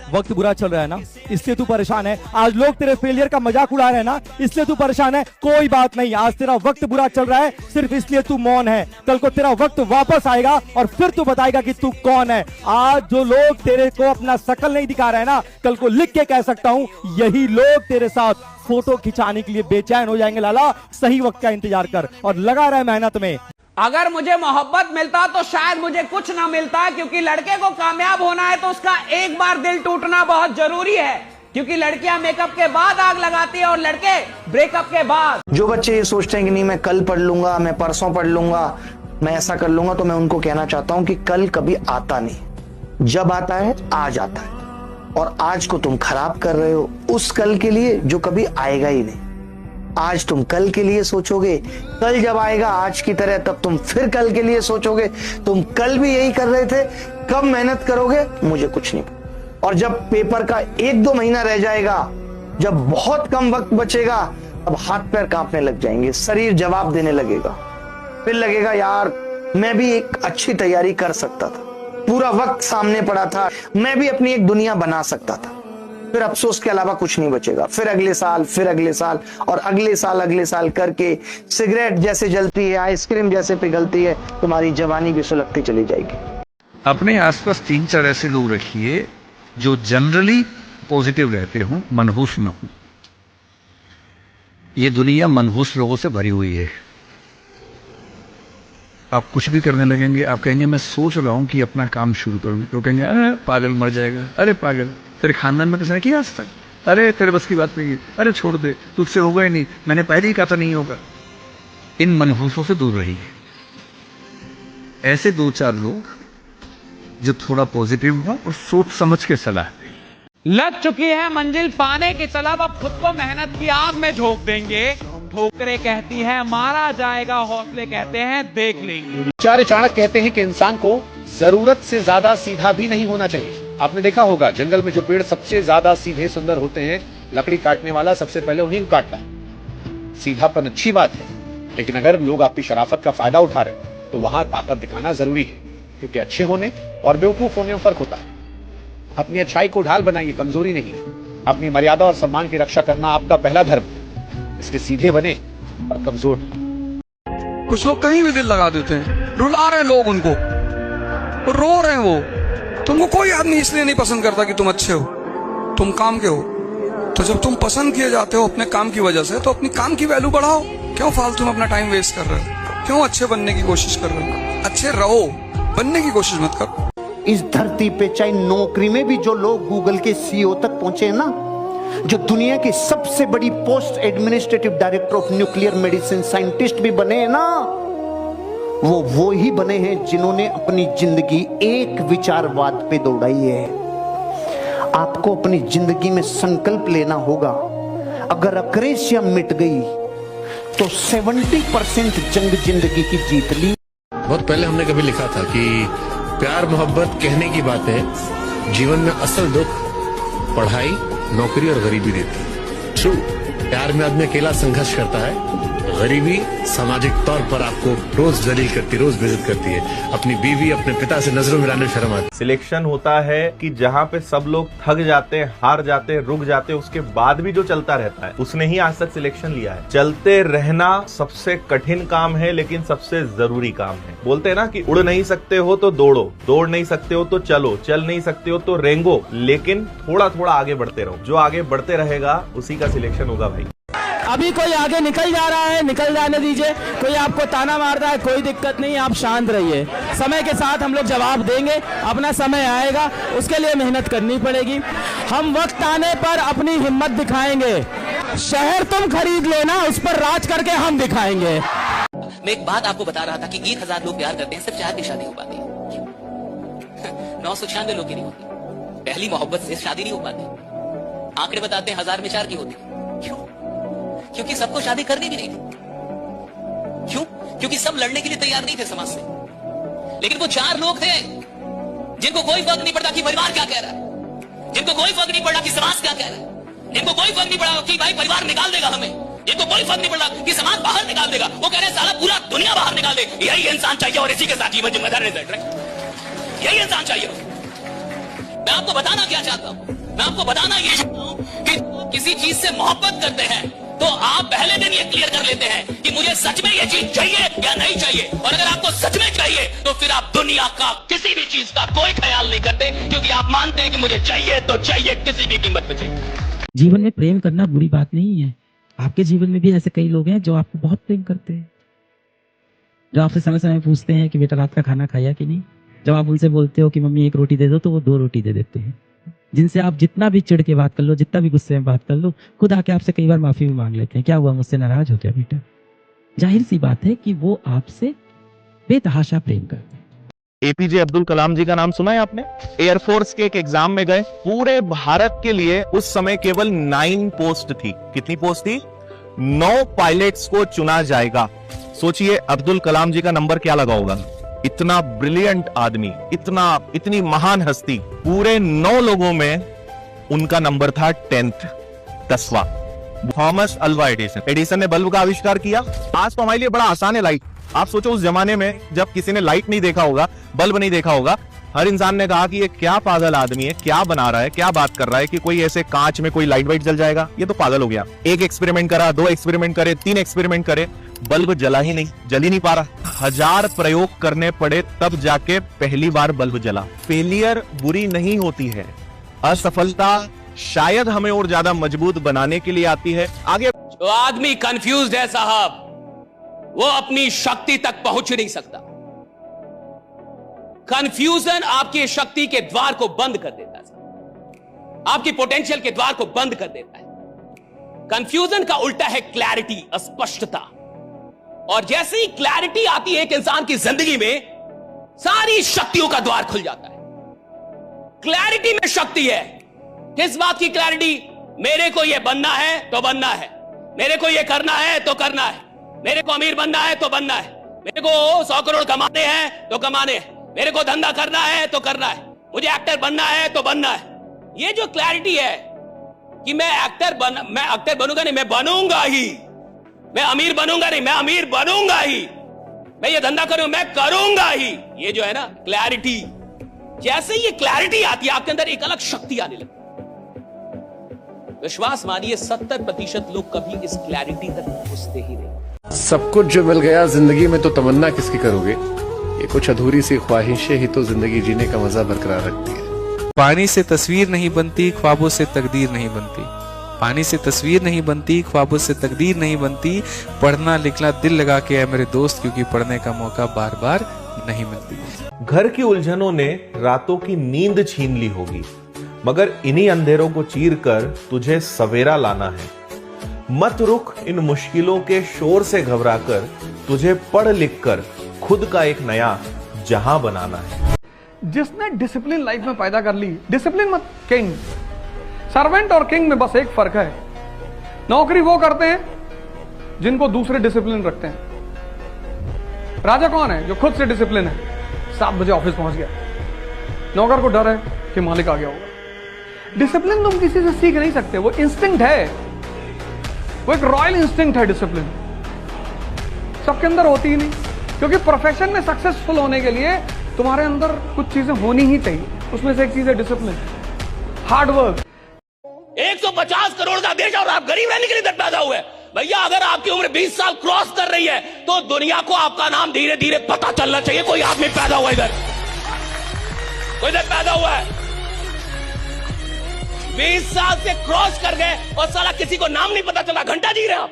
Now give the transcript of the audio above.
वक्त बुरा चल रहा है ना, इसलिए तू परेशान है। आज लोग तेरे फेलियर का मजाक उड़ा रहे हैं ना, इसलिए तू परेशान है। कोई बात नहीं, आज तेरा वक्त बुरा चल रहा है सिर्फ इसलिए तू मौन है। कल को तेरा वक्त वापस आएगा और फिर तू बताएगा कि तू कौन है। आज जो लोग तेरे को अपना शकल नहीं दिखा रहे हैं ना, कल को लिख के कह सकता हूं, यही लोग तेरे साथ फोटो खिंचाने के लिए बेचैन हो जाएंगे। लाला, सही वक्त का इंतजार कर और लगा रहे मेहनत में। अगर मुझे मोहब्बत मिलता तो शायद मुझे कुछ ना मिलता, क्योंकि लड़के को कामयाब होना है तो उसका एक बार दिल टूटना बहुत जरूरी है, क्योंकि लड़कियां मेकअप के बाद आग लगाती है और लड़के ब्रेकअप के बाद। जो बच्चे ये सोचते हैं कि नहीं मैं कल पढ़ लूंगा, मैं परसों पढ़ लूंगा, मैं ऐसा कर लूंगा, तो मैं उनको कहना चाहता हूं कि कल कभी आता नहीं। जब आता है आज आता है, और आज को तुम खराब कर रहे हो उस कल के लिए जो कभी आएगा ही नहीं। आज तुम कल के लिए सोचोगे, कल जब आएगा आज की तरह तब तुम फिर कल के लिए सोचोगे। तुम कल भी यही कर रहे थे, कब मेहनत करोगे मुझे कुछ नहीं। और जब पेपर का 1-2 महीना रह जाएगा, जब बहुत कम वक्त बचेगा, अब हाथ पैर कांपने लग जाएंगे, शरीर जवाब देने लगेगा। फिर लगेगा यार मैं भी एक अच्छी तैयारी कर सकता था, पूरा वक्त सामने पड़ा था, मैं भी अपनी एक दुनिया बना सकता था। फिर अफसोस के अलावा कुछ नहीं बचेगा। फिर अगले साल, फिर अगले साल और अगले साल करके सिगरेट जैसे जलती है, आइसक्रीम जैसे पिघलती है, तुम्हारी जवानी भी सुलगती चली जाएगी। अपने आसपास 3-4 ऐसे लोग रखिए जो जनरली पॉजिटिव रहते हों, मनहूस न हो। ये दुनिया मनहूस लोगों से भरी हुई है। आप कुछ भी करने लगेंगे, आप कहेंगे मैं सोच रहा हूं कि अपना काम शुरू करूं, तो कहेंगे अरे पागल मर जाएगा, अरे पागल तेरे खानदान में किसी ने किया आज तक, अरे तेरे बस की बात नहीं, अरे छोड़ दे तुझसे होगा ही नहीं, मैंने पहले ही कहा था नहीं होगा। इन मनहूसों से दूर रहिए। ऐसे 2-4 लोग जो थोड़ा पॉजिटिव हो और सोच समझ के सलाह दें। लग चुकी है मंजिल पाने की तलब, अब खुद को मेहनत की आग में झोंक देंगे। ठोकरें कहती है मारा जाएगा, हौसले कहते हैं देख लेंगे। आचार्य चाणक्य कहते हैं कि इंसान को जरूरत से ज्यादा सीधा भी नहीं होना चाहिए। आपने देखा होगा जंगल में जो पेड़ सबसे ज्यादा सीधे सुंदर होते हैं, लकड़ी काटने वाला सबसे पहले उन्हीं को काटता है। सीधापन अच्छी बात है, लेकिन अगर लोग आपकी शराफत का फायदा उठा रहे हैं तो वहां ताकत दिखाना जरूरी है, क्योंकि अच्छे होने और बेवकूफ होने में फर्क होता है। अपनी अच्छाई को ढाल बनाइए, कमजोरी नहीं। अपनी मर्यादा और सम्मान की रक्षा करना आपका पहला धर्म, इसलिए सीधे बने और कमजोर। कुछ लोग कहीं भी दिल लगा देते हैं, रुला रहे लोग उनको, रो रहे हैं वो। तुमको कोई आदमी इसलिए नहीं पसंद करता कि तुम अच्छे हो, तुम काम के हो। तो जब तुम पसंद किए जाते हो अपने काम की वजह से, तो अपनी काम की वैल्यू बढ़ाओ। क्यों फालतू में अपना टाइम वेस्ट कर रहे हो? क्यों अच्छे बनने की कोशिश कर रहे हो? अच्छे रहो, बनने की कोशिश मत करो। इस धरती पे चाहे नौकरी में भी जो लोग गूगल के सीईओ तक पहुंचे हैं ना, जो दुनिया की सबसे बड़ी post administrative director of nuclear medicine scientist भी बने हैं ना, वो ही बने हैं जिन्होंने अपनी जिंदगी एक विचारवाद पे दौड़ाई है। आपको अपनी जिंदगी में संकल्प लेना होगा। अगर अक्रेशिया मिट गई तो 70% जंग जिंदगी की जीत ली। बहुत पहले हमने कभी लिखा था कि प्यार मोहब्बत कहने की बात है, जीवन में असल दुख पढ़ाई, नौकरी और गरीबी देती है। ट्रू, प्यार में आदमी अकेला संघर्ष करता है, गरीबी सामाजिक तौर पर आपको रोज जलील करती, रोज बेइज्जत करती है। अपनी बीवी, अपने पिता से नजरों मिलाने में शर्म आती। सिलेक्शन होता है कि जहाँ पे सब लोग थक जाते हैं, हार जाते हैं, रुक जाते हैं, उसके बाद भी जो चलता रहता है, उसने ही आज तक सिलेक्शन लिया है। चलते रहना सबसे कठिन काम है, लेकिन सबसे जरूरी काम है। बोलते हैं ना कि उड़ नहीं सकते हो तो दौड़ो, दौड़ नहीं सकते हो तो चलो, चल नहीं सकते हो तो रेंगो, लेकिन थोड़ा थोड़ा आगे बढ़ते रहो। जो आगे बढ़ते रहेगा उसी का सिलेक्शन होगा भाई। अभी कोई आगे निकल जा रहा है, निकल जाने दीजिए। कोई आपको ताना मार रहा है, कोई दिक्कत नहीं, आप शांत रहिए। समय के साथ हम लोग जवाब देंगे, अपना समय आएगा, उसके लिए मेहनत करनी पड़ेगी। हम वक्त आने पर अपनी हिम्मत दिखाएंगे। शहर तुम खरीद लेना, उस पर राज करके हम दिखाएंगे। मैं एक बात आपको बता रहा था कि 1000 लोग प्यार करते हैं, सिर्फ 4 की शादी हो पाती है। 996 लोग की नहीं होती। पहली मोहब्बत से शादी नहीं हो पाती। आंकड़े बताते हैं 1000 में 4 की होती। क्यों? क्योंकि सबको शादी करनी भी नहीं थी। क्यों? क्योंकि सब लड़ने के लिए तैयार नहीं थे समाज से। लेकिन वो 4 लोग थे जिनको कोई फर्क नहीं पड़ता कि परिवार क्या कह रहा है, जिनको कोई फर्क नहीं पड़ा कि समाज क्या कह रहा है, जिनको कोई फर्क नहीं पड़ा कि भाई परिवार निकाल देगा हमें, जिनको कोई फर्क नहीं पड़ा कि समाज बाहर निकाल देगा। वो कह रहे साला पूरा दुनिया बाहर निकाल दे। यही इंसान चाहिए और इसी के साथ जीवन जिम्मेदार रिजल्ट, यही इंसान चाहिए। मैं आपको बताना क्या चाहता हूं, मैं आपको बताना ये चाहता हूं कि किसी चीज से मोहब्बत करते हैं तो आप पहले दिन ये क्लियर कर लेते हैं कि मुझे सच में ये चीज चाहिए या नहीं चाहिए। और अगर आपको सच में चाहिए तो फिर आप दुनिया का किसी भी चीज का कोई ख्याल नहीं करते, क्योंकि आप मानते हैं कि मुझे चाहिए तो चाहिए, किसी भी कीमत पे चाहिए। जीवन में प्रेम करना बुरी बात नहीं है। आपके जीवन में भी ऐसे कई लोग हैं जो आपको बहुत प्रेम करते हैं, जो आपसे समय समय पूछते हैं कि बेटा रात का खाना खाया कि नहीं। जब आप उनसे बोलते हो कि मम्मी 1 रोटी दे दो तो वो 2 रोटी दे देते हैं। जिनसे आप जितना भी चिढ़ के बात कर लो, जितना भी गुस्से में बात कर लो, खुद आके आपसे कई बार माफी भी मांग लेते हैं, क्या हुआ मुझसे नाराज हो गया बेटा। जाहिर सी बात है कि वो आपसे बेतहाशा प्रेम करते हैं। एपीजे अब्दुल कलाम जी का नाम सुना है आपने? एयरफोर्स के एक एग्जाम में गए, पूरे भारत के लिए उस समय केवल 9 पोस्ट थी। कितनी पोस्ट थी? 9 पायलट्स को चुना जाएगा। सोचिए अब्दुल कलाम जी का नंबर क्या लगा होगा। इतना ब्रिलियंट आदमी, इतनी महान हस्ती, पूरे 9 लोगों में उनका नंबर था 10वां। थॉमस अल्वा एडिसन ने बल्ब का आविष्कार किया। आज तो हमारे लिए बड़ा आसान है लाइट। आप सोचो उस जमाने में जब किसी ने लाइट नहीं देखा होगा, बल्ब नहीं देखा होगा, हर इंसान ने कहा कि ये क्या पागल आदमी है, क्या बना रहा है, क्या बात कर रहा है कि कोई ऐसे कांच में कोई लाइट वाइट जल जाएगा, ये तो पागल हो गया। 1 एक्सपेरिमेंट करा, 2 एक्सपेरिमेंट करे, 3 एक्सपेरिमेंट करे, बल्ब जला ही नहीं, जल ही नहीं पा रहा। 1000 प्रयोग करने पड़े तब जाके पहली बार बल्ब जला। फेलियर बुरी नहीं होती है, असफलता शायद हमें और ज्यादा मजबूत बनाने के लिए आती है। आगे जो आदमी कंफ्यूज्ड है साहब, वो अपनी शक्ति तक पहुंच नहीं सकता। कंफ्यूजन आपकी शक्ति के द्वार को बंद कर देता है, आपकी पोटेंशियल के द्वार को बंद कर देता है। कंफ्यूजन का उल्टा है क्लैरिटी, स्पष्टता। और जैसे ही क्लैरिटी आती है एक इंसान की जिंदगी में, सारी शक्तियों का द्वार खुल जाता है। क्लैरिटी में शक्ति है। किस बात की क्लैरिटी? मेरे को यह बनना है तो बनना है, मेरे को यह करना है तो करना है, मेरे को अमीर बनना है तो बनना है, मेरे को 100 करोड़ कमाने हैं तो कमाने हैं, मेरे को धंधा करना है तो करना है, मुझे एक्टर बनना है तो बनना है। ये जो क्लैरिटी है कि मैं एक्टर बनूंगा नहीं, मैं बनूंगा ही, मैं अमीर बनूंगा नहीं, मैं अमीर बनूंगा ही, मैं ये धंधा करूंगा, मैं करूंगा ही, ये जो है ना क्लैरिटी, जैसे ये क्लैरिटी आती है आपके अंदर एक अलग शक्ति आने लगती है। विश्वास मानिए 70% लोग कभी इस क्लैरिटी तक पहुंचते ही नहीं। सब कुछ जो मिल गया जिंदगी में तो तमन्ना किसकी करोगे, ये कुछ अधूरी सी ख्वाहिशें ही तो जिंदगी जीने का मजा बरकरार रखती है। पानी से तस्वीर नहीं बनती, ख्वाबों से तकदीर नहीं बनती। पानी से तस्वीर नहीं बनती, ख्वाबों से तकदीर नहीं बनती। पढ़ना लिखना दिल लगा के है मेरे दोस्त, क्योंकि पढ़ने का मौका बार बार नहीं मिलती। घर की उलझनों ने रातों की नींद छीन ली होगी, मगर इन्हीं अंधेरों को चीरकर तुझे सवेरा लाना है। मत रुक इन मुश्किलों के शोर से घबराकर, तुझे पढ़ लिख कर खुद का एक नया जहां बनाना है। जिसने डिसिप्लिन लाइफ में पैदा कर ली, डिसिप्लिन मत किंग, सर्वेंट और किंग में बस एक फर्क है। नौकरी वो करते हैं जिनको दूसरे डिसिप्लिन रखते हैं। राजा कौन है? जो खुद से डिसिप्लिन है। 7 बजे ऑफिस पहुंच गया, नौकर को डर है कि मालिक आ गया होगा। डिसिप्लिन तुम किसी से सीख नहीं सकते, वो इंस्टिंक्ट है, वो एक रॉयल इंस्टिंक्ट है। डिसिप्लिन सबके अंदर होती ही नहीं, क्योंकि प्रोफेशन में सक्सेसफुल होने के लिए तुम्हारे अंदर कुछ चीजें होनी ही चाहिए। उसमें से एक चीज है डिसिप्लिन, हार्ड वर्क। 150 करोड़ का देश और आप गरीब रहने के लिए पैदा हुए। भैया अगर आपकी उम्र 20 साल क्रॉस कर रही है तो दुनिया को आपका नाम धीरे धीरे पता चलना चाहिए। कोई आदमी पैदा हुआ इधर, कोई इधर पैदा हुआ है, 20 साल से क्रॉस कर गए और साला किसी को नाम नहीं पता चला। घंटा जी रहे आप।